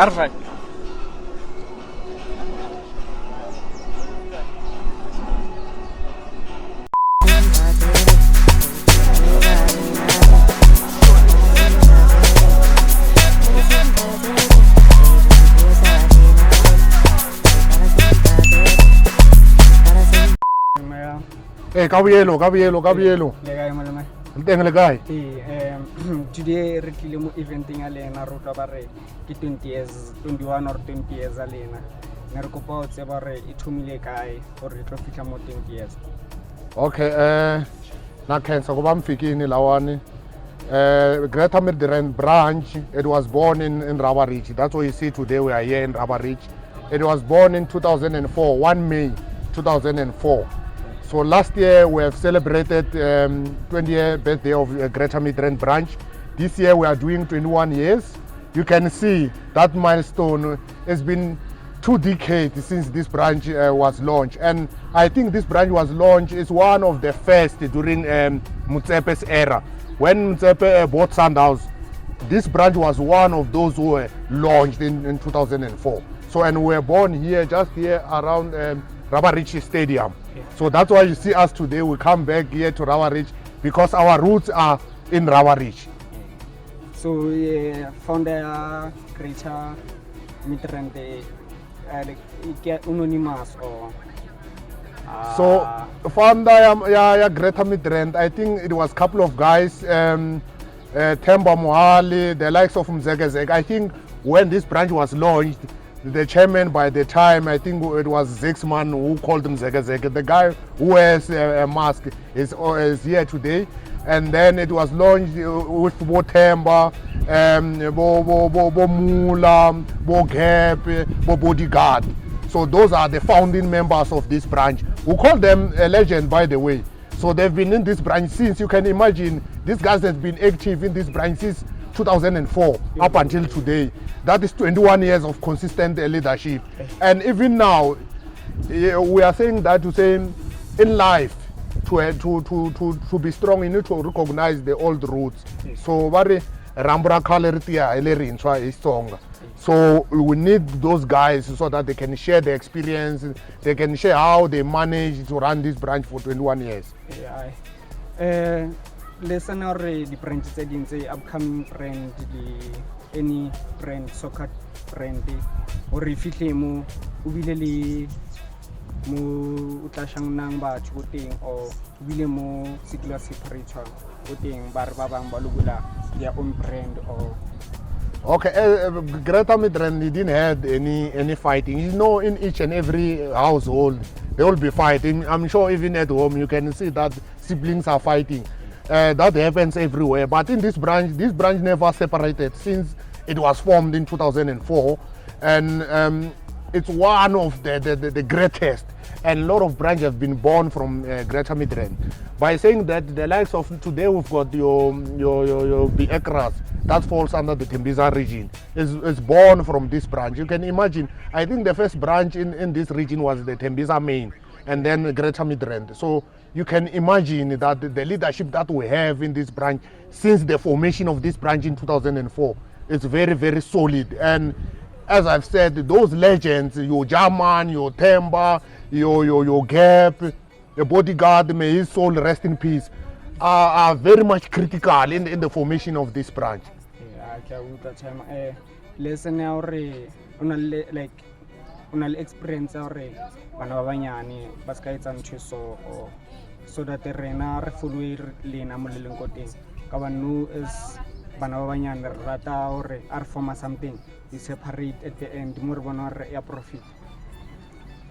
R5. Kabielo. Teng le kae? Today re tlile mo eventing a lena ro tla ba re ke 20 years 21 or 20 years a lena ne re kopa o tseba re e thomile kae gore re tlo fitla mo 20 years. Okay, na khensa kuba mfikini lawani. Greater Midrand Branch, it was born in Rubber Ridge. That's why you see today we are here in Rubber Ridge. It was born in 2004, 1 May 2004. So last year we have celebrated 20th birthday of Greater Midrand Branch. This year we are doing 21 years. You can see that milestone. It's been 2 decades since this branch was launched, and I think this branch was launched is one of the first during Mutsepe's era. When Mutsepe bought Sundowns, this branch was one of those who were launched in 2004. So, and we were born here, just here around Rubber Ridge Stadium. Yeah. So that's why you see us today. We come back here to Rubber Ridge because our roots are in Rubber Ridge. So founder Greater Midrand anonymous or So founder ya Greater Midrand, I think it was a couple of guys, Themba Mohali, the likes of Mzegezeg. I think when this branch was launched, the chairman by the time, I think it was Zixman who called him Zegezeg. The guy who wears a mask is here today. And then it was launched with Bo Themba, Bo Mula, Bo Gap, Bo Bodyguard. So those are the founding members of this branch. We call them a legend, by the way. So they've been in this branch since, you can imagine, these guys have been active in this branch since 2004 up until today. That is 21 years of consistent leadership. And even now, we are saying that to say in life, to be strong, you need to recognize the old roots. So Rambra Kaleritia is stronger. So we need those guys so that they can share the experience, they can share how they manage to run this branch for 21 years. Yeah. Listen already the branches the upcoming brand, any brand, soccer brand, or if you mo ubile mo utashang nang ba chuting or ubile mo sigla spiritual uting barbabang balugula their own brand or. Okay, Greater Midrand didn't have any fighting. You know, in each and every household, they will be fighting. I'm sure even at home you can see that siblings are fighting. That happens everywhere. But in this branch never separated since it was formed in 2004. And it's one of the greatest. And a lot of branches have been born from Greater Midrand. By saying that the likes of today, we've got your Biekras, that falls under the Tembisa region, is born from this branch. You can imagine, I think the first branch in this region was the Tembisa main, and then Greater Midrand. So you can imagine that the leadership that we have in this branch since the formation of this branch in 2004 is very, very solid. And as I've said, those legends, your German, your Themba, your Gap, the Bodyguard, may his soul rest in peace, are very much critical in the formation of this branch. Yeah, I can listen now, like, on experience already, Panavanyani, Baskaitan so that the Rena follow Lena Mulinkotin. Kavanu is Banavanyan Rata or Arfoma something. You separate at the end, Murbanor a profit.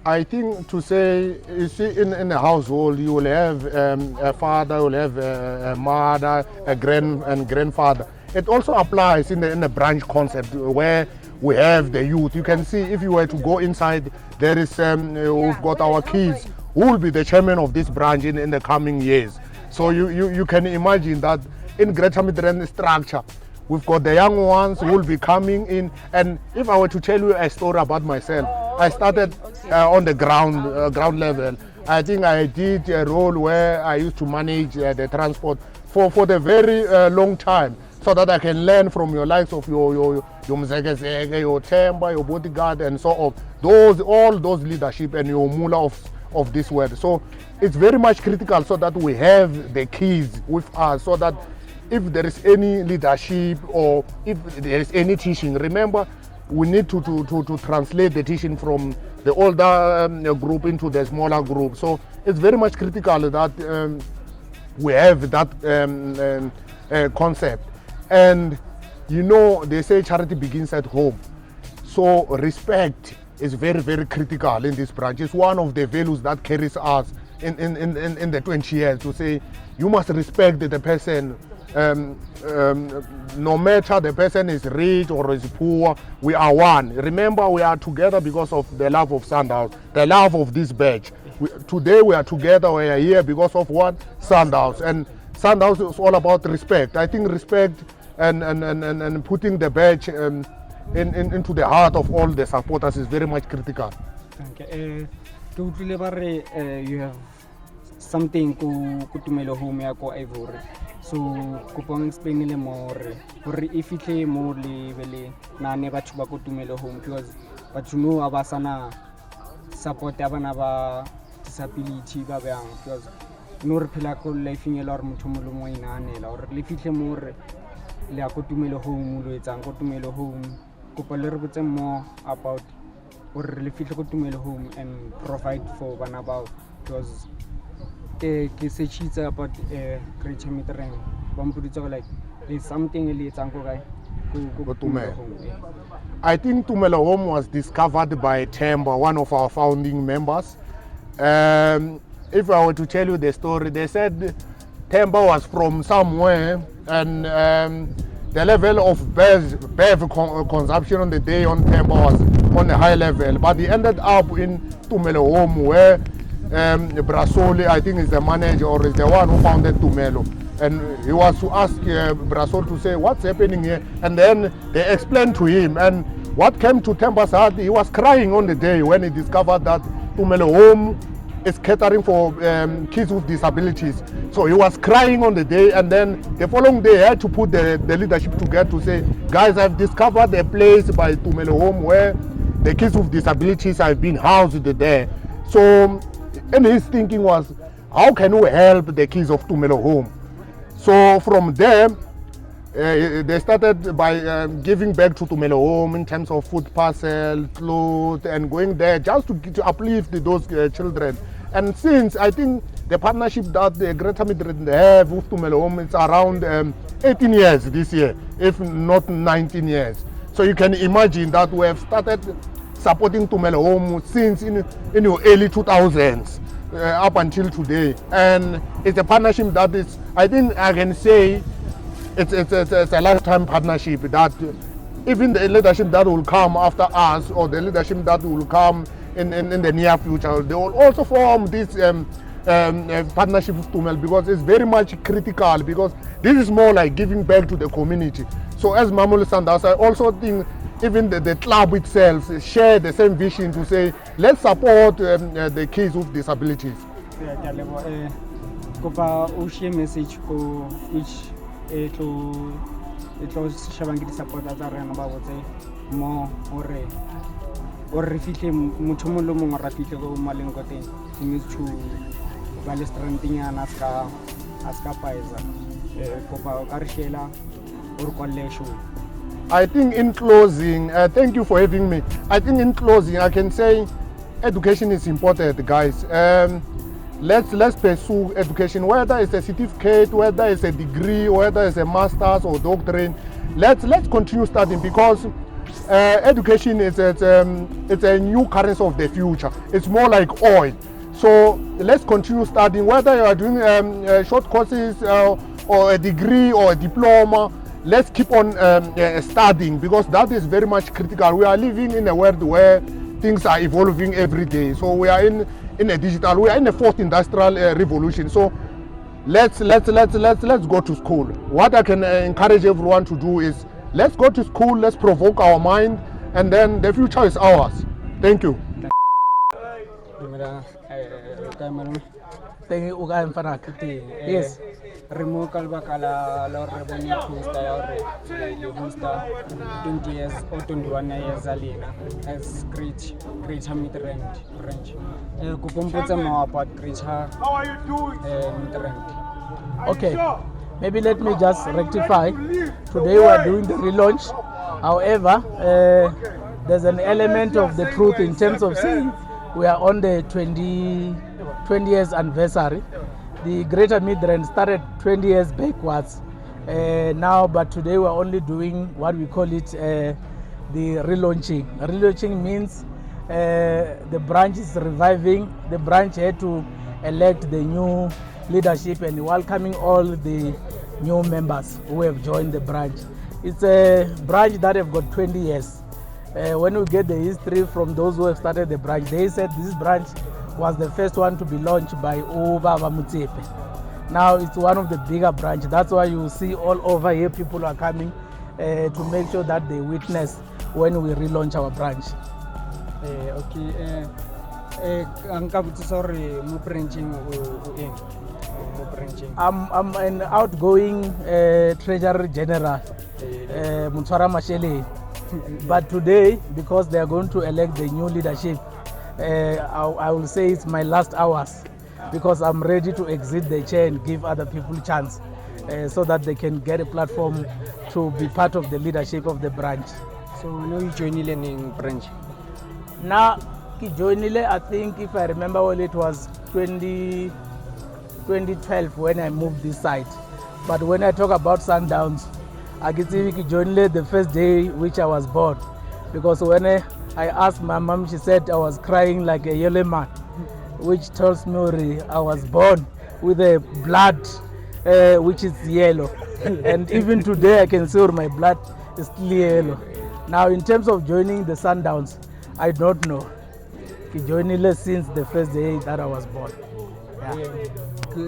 I think to say, you see, in a household, you will have a father, you will have a mother, a grandfather. It also applies in the branch concept where we have the youth. You can see if you were to go inside, there is we've got our kids who will be the chairman of this branch in the coming years. So you can imagine that in Greater Midrand structure, we've got the young ones who will be coming in. And if I were to tell you a story about myself, I started on the ground level. I think I did a role where I used to manage the transport for the very long time. so that I can learn from your likes of your Mzegezege, your Temba, your bodyguard, and so on. All those leadership and your mullah of this world. So it's very much critical so that we have the keys with us, so that if there is any leadership or if there is any teaching, remember we need to translate the teaching from the older group into the smaller group. So it's very much critical that we have that concept. And you know, they say charity begins at home. So respect is very, very critical in this branch. It's one of the values that carries us in the 20 years, to say you must respect the person. No matter the person is rich or is poor, we are one. Remember, we are together because of the love of Sundowns, the love of this badge. Today we are together, we are here because of what? Sundowns. And Sundowns is all about respect. I think respect and putting the badge into the heart of all the supporters is very much critical. Okay. You have something ku tumelo home ya ko Ivory. So kupang explain le more if it more le vele na ne batho ba ko tumelo home, because batho no abasana support abana ba disability ba bang, because no re phela ko life e la re motho mo le mo inanela or le fitle more le a ko tumelo home lo etsang ko tumelo home. Kopa le re botse more about or le fitle ko tumelo home and provide for bana bao, because ke searchitse about Greater Midrand. Like there's something le etsang ko kae ko tumelo home. I think Tumelo Home was discovered by Temba, one of our founding members. If I were to tell you the story, they said Temba was from somewhere, and the level of bev consumption on the day on Temba was on a high level, but he ended up in Tumelo Home, where Brasoli, I think, is the manager or is the one who founded Tumelo. And he was to ask Brasol to say, what's happening here? And then they explained to him. And what came to Temba's heart, he was crying on the day when he discovered that Tumelo Home is catering for kids with disabilities. So he was crying on the day, and then the following day he had to put the leadership together to say, guys, I've discovered a place by Tumelo Home where the kids with disabilities have been housed there. So, and his thinking was, how can we help the kids of Tumelo Home? So from there, they started by giving back to Tumelo Home in terms of food parcel, clothes, and going there just to uplift those children. And since I think the partnership that the Greater Midrand have with Tumelo Home, it's around 18 years this year, if not 19 years. So you can imagine that we have started supporting Tumelo Home since in the early 2000s. Up until today, and it's a partnership that is, I think I can say, it's a lifetime partnership, that even the leadership that will come after us or the leadership that will come in the near future, they will also form this partnership with Tumelo, because it's very much critical, because this is more like giving back to the community. So as Mamulu Sundowns, I also think even the club itself share the same vision to say, let's support the kids with disabilities. Kopa o share message ko which to shabangi di supporters tsa rena ba botse mo or re fihle motho mo le mongwe ra fihle go maleng go teng. He needs to ba le strengthenyana ska paisa kopa o ka re shela or kwalle show. I think in closing, thank you for having me. I think in closing, I can say education is important, guys. Let's pursue education, whether it's a certificate, whether it's a degree, whether it's a master's or doctorate. Let's continue studying, because education is it's a new currency of the future. It's more like oil. So let's continue studying, whether you are doing short courses or a degree or a diploma. Let's keep on studying, because that is very much critical. We are living in a world where things are evolving every day. So we are in a digital, we are in a fourth industrial revolution. So let's go to school. What I can encourage everyone to do is, let's go to school, let's provoke our mind, and then the future is ours. Thank you. Thank you, Uga and Fanak. Yes. re mo ka lebaka la hore re bone poster ya hore le hosta 20 years or 21 years a lena as Greater Midrand Branch. Kopo mpotse more about Greater Midrand. Okay, maybe let me just rectify. Today we are doing the relaunch. However, there's an element of the truth in terms of saying we are on the 20 years anniversary. The Greater Midrand started 20 years backwards now, but today we are only doing what we call it the relaunching. Relaunching means the branch is reviving. The branch had to elect the new leadership and welcoming all the new members who have joined the branch. It's a branch that have got 20 years. When we get the history from those who have started the branch, they said this branch was the first one to be launched by Ubaba Mutsepe. Now it's one of the bigger branches. That's why you see all over here people are coming to make sure that they witness when we relaunch our branch. Okay. Anka botsa hore mo branching o eng? Mo branching. I'm an outgoing Treasurer General, Mutshwara Mashele. But today, because they are going to elect the new leadership, I will say it's my last hours, because I'm ready to exit the chair and give other people a chance so that they can get a platform to be part of the leadership of the branch. So now you join in branch? Now, Kijoinile, I think if I remember well, it was 2012 when I moved this side. But when I talk about Sundowns, I can see Kijoinile the first day which I was born. Because when I asked my mom, she said I was crying like a yellow man, which tells me I was born with a blood which is yellow. And even today I can see my blood is still yellow. Now in terms of joining the Sundowns, I don't know. I joined since the first day that I was born. Yeah.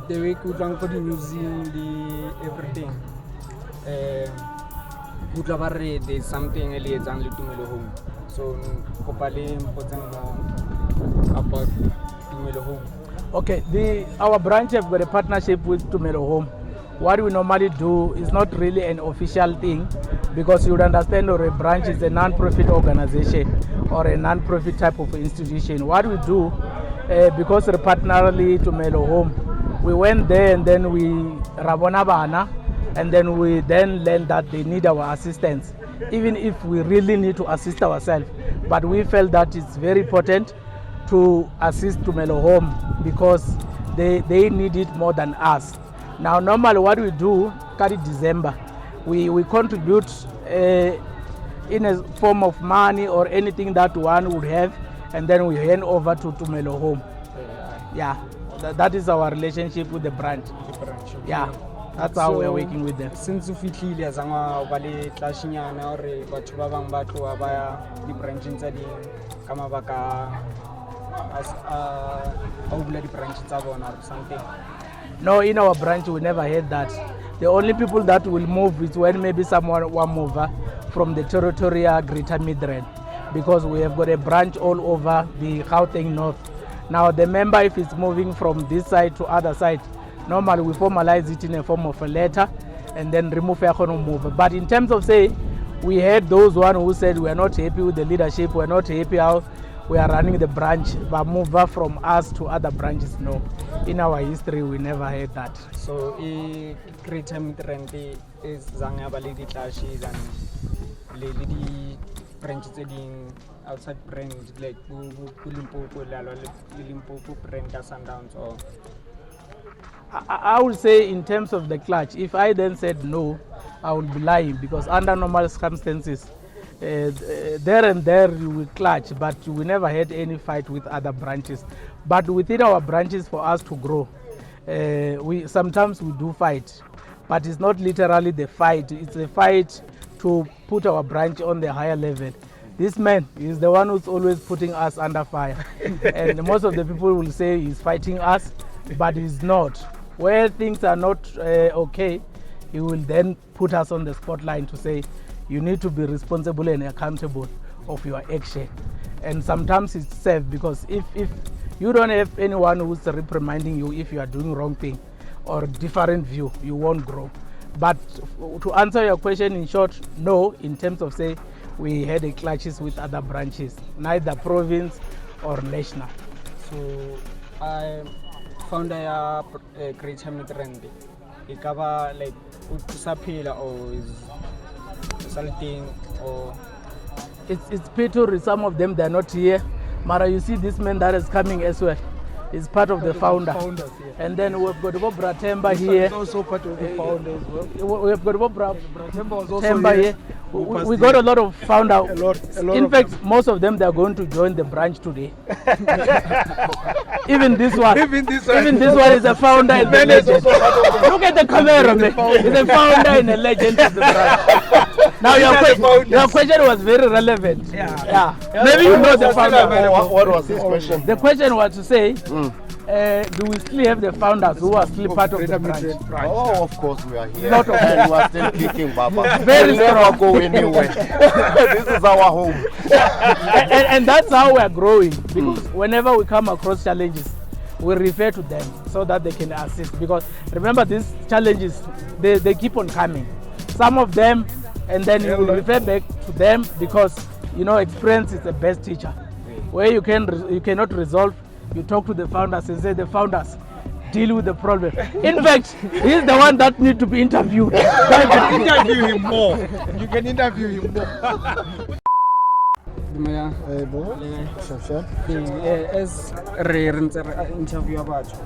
The way you can go using the everything. There's something else than Tumelo home. So Kopale about Tumelo home. Okay, our branch have got a partnership with Tumelo Home. What we normally do is not really an official thing, because you would understand or a branch is a non-profit organization or a non-profit type of institution. What we do, because we're partnerly Tumelo Home, we went there and then we Rabona Bana, and then we then learned that they need our assistance, even if we really need to assist ourselves. But we felt that it's very important to assist Tumelo Home because they need it more than us. Now normally what we do, carry December, we contribute in a form of money or anything that one would have, and then we hand over to Tumelo Home. Yeah, that is our relationship with the branch. Yeah, that's how we're working with them. Since you feel as a valley clashing or batho ba bang ba tloa ba ya di branching tsa ding ka mabaka as bula di branches tsa bona or something. No, in our branch we never had that. The only people that will move is when maybe someone will move from the territorial Greater Midrand, because we have got a branch all over the Gauteng North. Now the member, if it's moving from this side to other side, normally we formalize it in a form of a letter and then remove move. But in terms of say, we had those one who said we are not happy with the leadership, we are not happy how we are running the branch, but move from us to other branches. No, in our history we never had that. So Greater Midrand is zanga bali di clashes and lady branches outside branch like Limpopo branch Sundowns or. I would say in terms of the clutch, if I then said no, I would be lying, because under normal circumstances, there and there you will clutch, but we never had any fight with other branches. But within our branches, for us to grow, sometimes we do fight, but it's not literally the fight. It's a fight to put our branch on the higher level. This man is the one who's always putting us under fire, and most of the people will say he's fighting us, but he's not. Where things are not okay, he will then put us on the spotlight to say, you need to be responsible and accountable of your action. And sometimes it's safe, because if you don't have anyone who's reprimanding you if you are doing wrong thing, or different view, you won't grow. But to answer your question in short, no, in terms of say we had a clashes with other branches, neither province or national. So I found a Greater Midrand. It cover like Usapila or is something or It's Pituri, some of them they're not here. Mara, you see this man that is coming as well. Is part of the founder. Founders, yeah. And then we've got Bob Bratemba here. It's also part of the founder as well. We've got Bob Bratemba was also Bratemba here. We got a lot of founders. A lot In of fact, them. most of them they are going to join the branch today. Even this one. Even this one is a founder and a legend. Look at the camera, man. He's a founder and a legend of the branch. Now your question was very relevant. Yeah. Maybe you know the founder. What was his question? The question was to say, do we still have the founders who are still part of the branch? Oh, of course we are here. Lot of and we are still kicking, Baba. Very We'll never go anywhere. This is our home. and that's how we are growing, because whenever we come across challenges, we refer to them so that they can assist. Because remember, these challenges, they keep on coming. Some of them, and then you will refer back to them, because experience is the best teacher. Where you cannot resolve, you talk to the founders and say, the founders deal with the problem. In fact, he's the one that needs to be interviewed. You can interview him more. You can interview him more. As re interview batho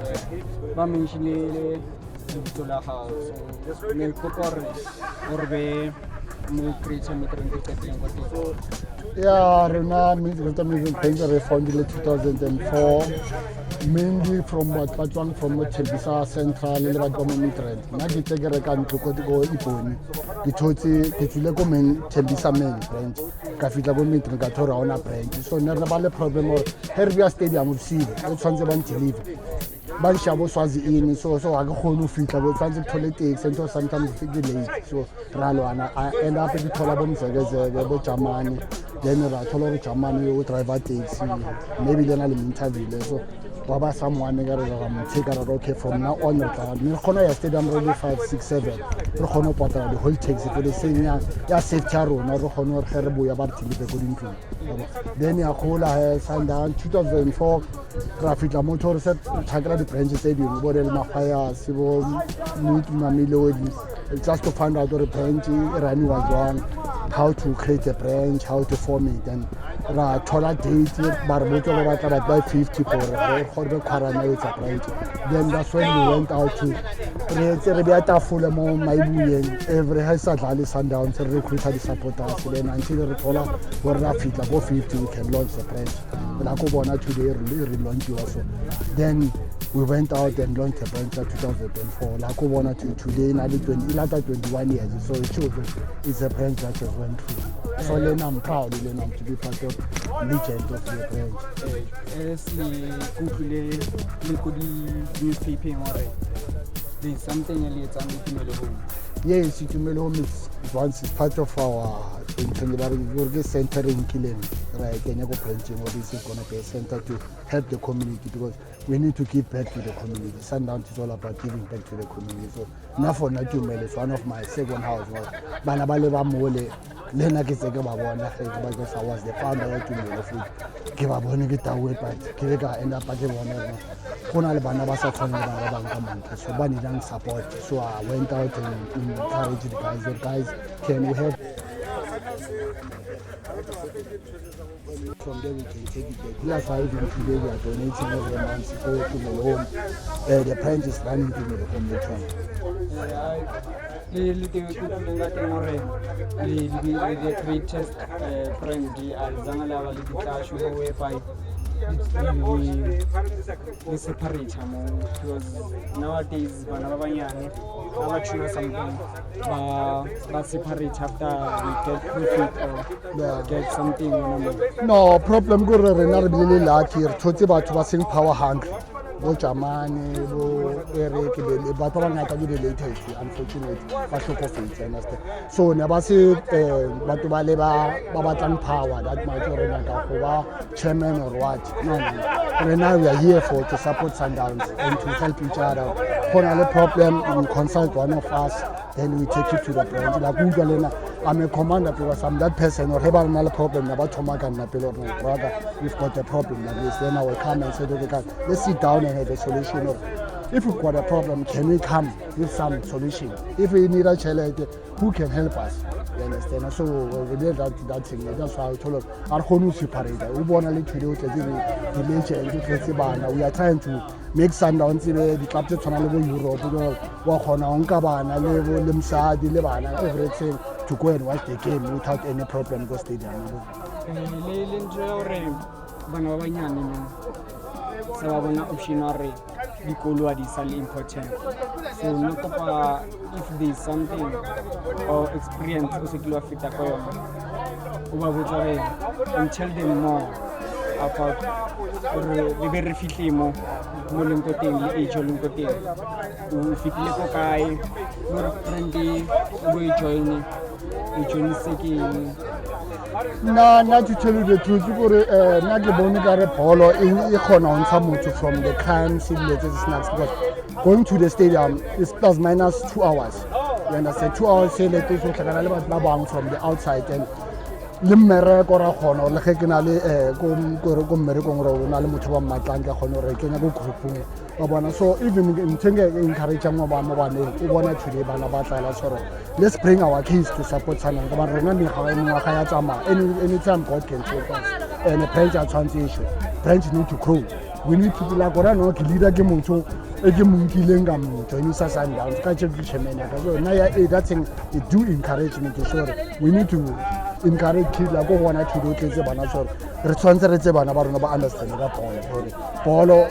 ba mentionile lebitso la gago, so ne kopa gore be mo Greater Midrand Branch. Yeah, Rena Greater Midrand Branch we founded in 2004, mainly from from Tembisa Central le batho ba Midrand. Nna ke tseke ka ntlo go Iponi. Ke thotse ke tsile go Tembisa main branch. Ka fitla go Midrand ka thora ona branch. So ne re ba le problem or Herbia Stadium of Sea. Go tshwantse ba deliver. Ba nshabo Swazi in so ga ke khone go fitla go tshwantse politics and sometimes it's late. So ra lwana I end up ke thola bo Mzegezege bo Jamani. Then ra thola go Jamani o driver taxi. Maybe then I'll interview so Baba someone take okay from now on we khona ya stadium really 5 6 7 re khona patala the whole taxi for the same ya safety rona re khona re re boya ba deliver go dintlo. Then ya khola Sundowns 2004 traffic la motor set thakela di branches tse dingwe bo le mafaya se bo Mamelodi just to find out the branch running was wrong, how to create a branch, how to form it, and ra thola date ba re botsa ba batla ba 50 for the Quarana branch. Then that's when we went out to re be atafula mo Maibuyeng every high sadlali Sundowns recruit the supporters. Then until re thola gore ra fitla go 50 we can launch the branch. La go bona today re launch also. Then we went out and launched a branch in 2004. La go bona today na le 21 years. So it shows it's a branch that just went through. So then I'm proud to be part of legend of the branch. As the newspaper, there's something else home. Yes, Itumelo home is once it's part of our center in Killing, right? Kenyako branching, or this is going to be a center to help the community, because we need to give back to the community. Sundowns is all about giving back to the community. So now for Natumel is one of my second house. Banabaleba Mole, Lena Kiseka Babona, because I was the founder of Tumelo Food. Give a bonnet away, but Kireka end up at the one. Konal Banabasa Bank, so Bunny didn't support. So I went out and encouraged the guys. The guys, can we have from there we can take it back. That's why even today we are donating every month to the home. The branch is running to the home return. The greatest friend, we separate because nowadays something separate after we get profit or get something. No problem. Go really lucky. Totally about to power hungry. Bo Jamani, bo Eric, but the latest, unfortunately, but so never see but to Babatan power that might chairman or what. No. Right now we are here to support Sundowns and to help each other. a problem, you consult one of us, then we take you to the branch. Like I'm a commander because I'm that person, or have another problem about Tomaga and Napil or brother, we've got a problem like this. Then I will come and say, okay, let's sit down and have a solution. Or if we've got a problem, can we come with some solution? If we need a challenge, who can help us? You understand? So we did that thing. That's why I told us, our whole separator. We want to let you know we are trying to make Sundowns the captain from Europe, everything to go and watch the game without any problem go stadium. Important. So if there's something or experience and tell them more about the very fitimo Nah, to tell you the truth, from the crime simulated snacks, because going to the stadium is plus minus 2 hours. You understand? 2 hours say like this from the outside and Limere Gora Hono, Lehekinali, so even in encourage let's bring our kids to support Sundowns. Anytime God can take us and the branch are transition. Branch need to grow. We need people like what I know, leader game join Sundowns. So that thing it do encourage me to show we need to encourage kids like go one or two kids understand Polo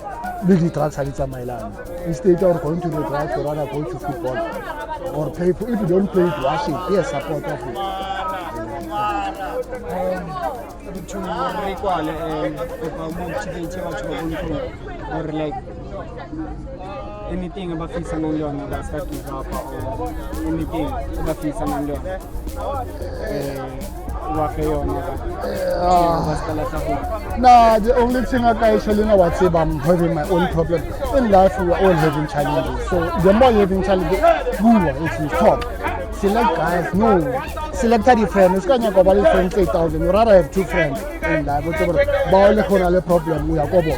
big drugs are my land. Instead of going to the drugs, you rather go to football or play. If you don't play it, watch it. Be a supporter of it. To recall or like anything about Fisa Nandion, that's what you have, anything about Fisa Nandion. Nah, the only thing I can tell you now is I'm having my own problem. In life, we are all having challenges. So the more you having challenges, it is top. Select guys, no. Select a friend. It's going to go about friends 8,000. You rather have 2 friends in life. Whatever. But all the problem, we are going to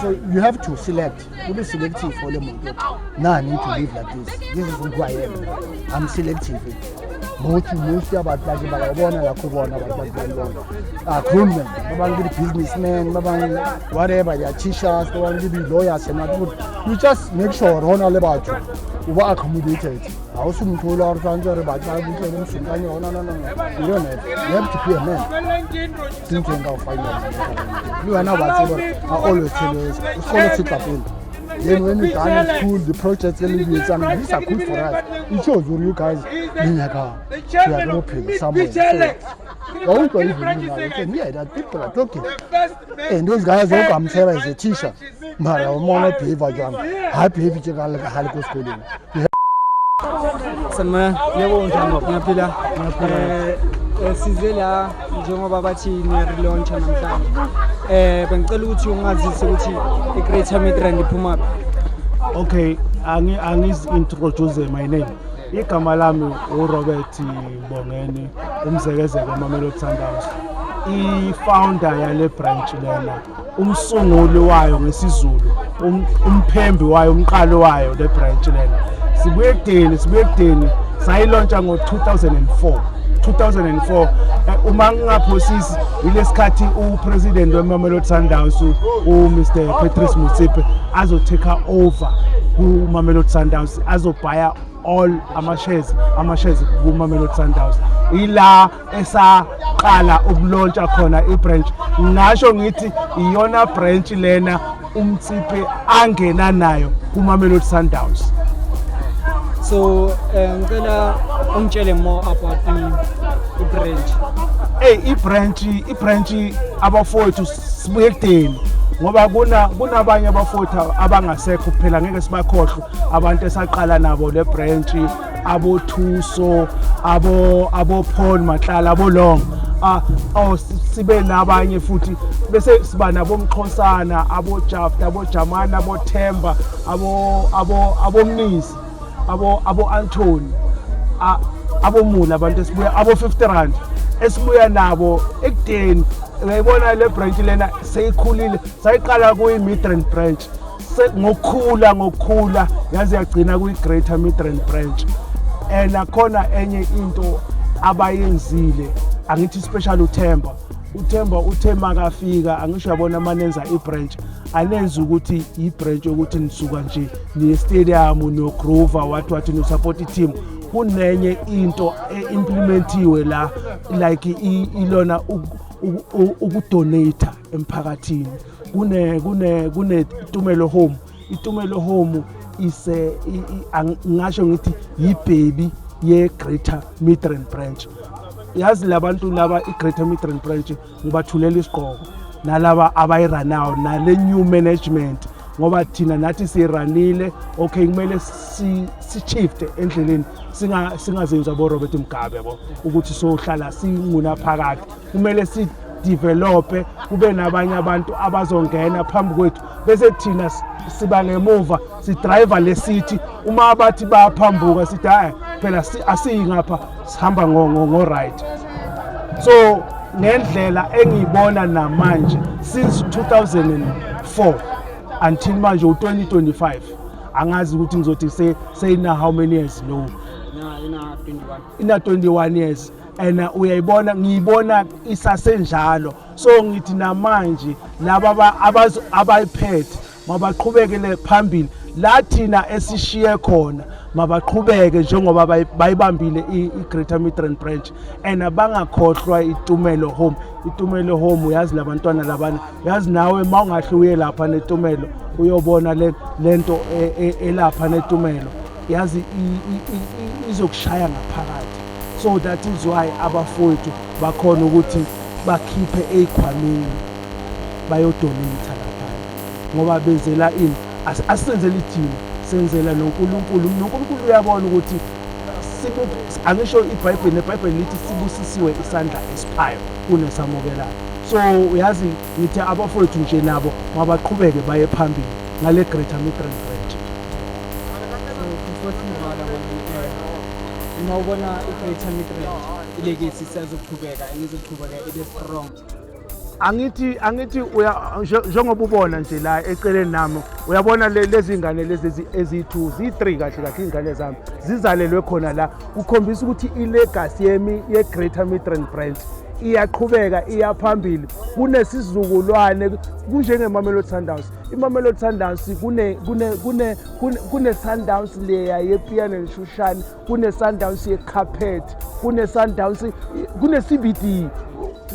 so you have to select. You be selective for the moment. Now I need to live like this. This is who I am. I'm selective. Most about crewmen, businessmen, whatever, they are teachers, they want to be lawyers and not good. You just make sure all about you. You are accommodated. I also told our friends about no. You don't have. You have to be a man. Thinking of finance. You are now whatever. I always tell you, scholarship appeal. Then when we done in school, the projects these are good for us. It shows you guys you are open somewhere. So, that people are talking. And those guys don't come here as a teacher. But I want to pay for them. I pay for the school. Sama yebo ngiyapila sizela njengoba bathi ni relaunch namhlanje bengicela ukuthi ungazise ukuthi iGreater Midrand iphuma. Okay, angis introduce my name. Igama lami uRobert Bongeni, umzekezeko Mamelodi Sundowns. I-founder yale branch lena, umsunguli wayo ngesizulu, umphembi wayo, umqalo wayo le branch lena. Sibuyekudeni sayilontsha ngo-2004 uma ngingaphosisi ilesikhathi upresident weMamelodi Sundowns uMr Patrice Motsepe azotake over kuMamelodi Sundowns azobhaya all ama-shares kuMamelodi Sundowns ila esaqala ukulontsha khona ibranch ngasho ngithi iyona branch lena uMtsepe angena nayo kuMamelodi Sundowns. So ngicela ungitshele more about i-branch. I-branch abafowethu sibuyekudeni ngoba kunabanye abafowethu abangasekho kuphela ngeke sibakhohle abantu esaqala nabo le branch abo Thuso abo Paul Matlala abo Long sibe nabanye futhi bese siba nabomXhosana, aboJafta, abojamana, aboThemba, abomnisi, abo Anthony, abomula abantu esibuya abo 50 rand esibuya nabo ekudeni. Uyayibona le branch lena seyikhulile, sayiqala kuyi Midrand Branch ngokukhula yaze yagcina kuyi Greater Midrand Branch. And akhona enye into abayenzile, angithi special uThemba uthe makafika, angisho yabona manenza ibranch anenza ukuthi ibranch ukuthi nisuka nje ni stadium no Grover wathi no support team. Kunenye into implementiwe la like ilona ukudonate emphakathini. Kune Tumelo Home. Itumelo Home ise ngasho ngithi yibaby ye Greater Midrand Branch. Yazi labantu laba iGreater Midrand Branch ngibathulela isiqhoko nalaba abayiranayo nale new management, ngoba thina nathi siranile. Okay, kumele si shift endleleni, singazenza bo Robert Mugabe yabo ukuthi sohlala singuna phakathi. Kumele si develop, kube nabanye abantu abazongena phambi kwethu bese thina siba ngemuva si driver le city. Uma abathi bayaphambuka sithi hayi phela asingapha sihamba ngo right. So ngendlela engiyibona namanje since 2004 until manje u2025 angazi ukuthi ngizothi say na how many years no ina 21 years. And uyayibona ngiyibona isasenjalo. So ngithi namanje laba abayiphethe mabaqhubekele phambili, lathina esishiye khona mabaqhubeke njengoba bayibambile iGreater Midrand Branch. And abangakhohlwa iTumelo Home. iTumelo Home yazi labantwana labana, yazi nawe mawungahluye lapha neTumelo uyobona lento elapha neTumelo, yazi izokushaya ngaphakathi. So that is why abafowethu bakhona ukuthi bakhiphe ezikhwameni bayodonate lapha, ngoba benzela ini asenzele ithina, senzela noNkulunkulu uyabona ukuthi angisho iBhayibheli lithi sibusisiwe isandla esiphayo kunesamukelayo. So uyazi ngithi abafowethu nje nabo mabaqhubeke baye phambili ngale Greater Midrand Branch. Nawubona iGreater Midrand ilegacy siyazoqhubeka engizoqhubeka ibe strong. Angithi njengoba ubona nje la eceleni nami uyabona lezi ngane lezi ezi2 zi3 kahle ingane zami zizalelwe khona la, ukhombisa ukuthi ilegacy ye Greater Midrand Branch iyaqhubeka iyaphambili. Kunesizukulwane kunjenge Mamelodi Sundowns. iMamelodi Sundowns kune Sundowns leya yePiano neShushani, kune Sundowns yeCarpet, kune Sundowns kune CBD.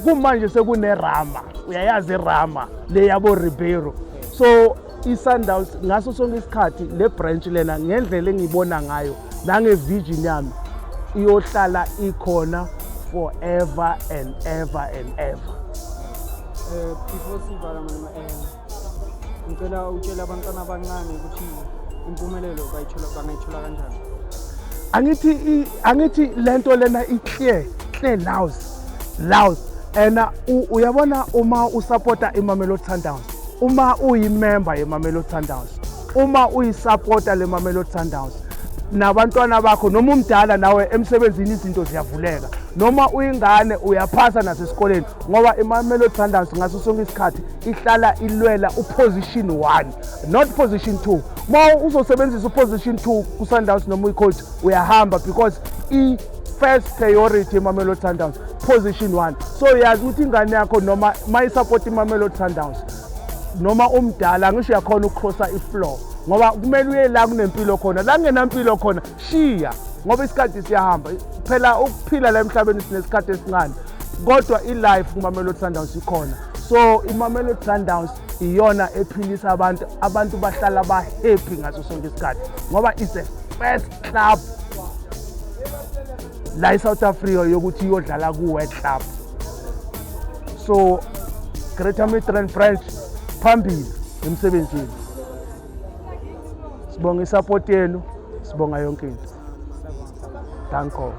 Kumanje sekune Rama, uyayazi iRama le yabo Ribeiro. So iSundowns ngaso sonke isikhathi le branch lena ngendlela engibona ngayo nangevision yami iyohlala ikhona forever and ever and ever. Before sivala ngicela utshela abantwana abancane ukuthi impumelelo bangayithola kanjani. Angithi lento lena clear loud. And uyabona uma usupporta iMamelodi Sundowns, uma uyimember yeMamelodi Sundowns, uma uyisupporta leMamelodi Sundowns, nabantwana bakho noma umdala nawe emsebenzini izinto ziyavuleka, noma uyingane uyaphasa nasesikoleni, ngoba iMamelodi Sundowns ngaso sonke isikhathi ihlala ilwela uposition 1 not position 2. Ma uzosebenzisa uposition 2 kuSundowns noma uyicoach uyahamba, because first priority iMamelodi Sundowns position 1. So yazi ukuthi ingane yakho noma mayisupport iMamelodi Sundowns noma umdala ngisho yakhona ukcrossa ifloor, ngoba kumele uye la kunempilo khona, la kungenampilo khona shiya, ngoba isikhathi siyahamba phela. Ukuphila la emhlabeni sinesikhathi esincane, kodwa ilife kuMamelodi Sundowns ikhona. So iMamelodi Sundowns iyona ephilisa abantu bahlala ba happy ngaso sonke isikhathi, ngoba it's the first club la eSouth Africa yokuthi iyodlala ku-World Club. So Greater Midrand Branch phambili emsebenzini. Sibonga isupport yenu, sibonga yonke into. Danko.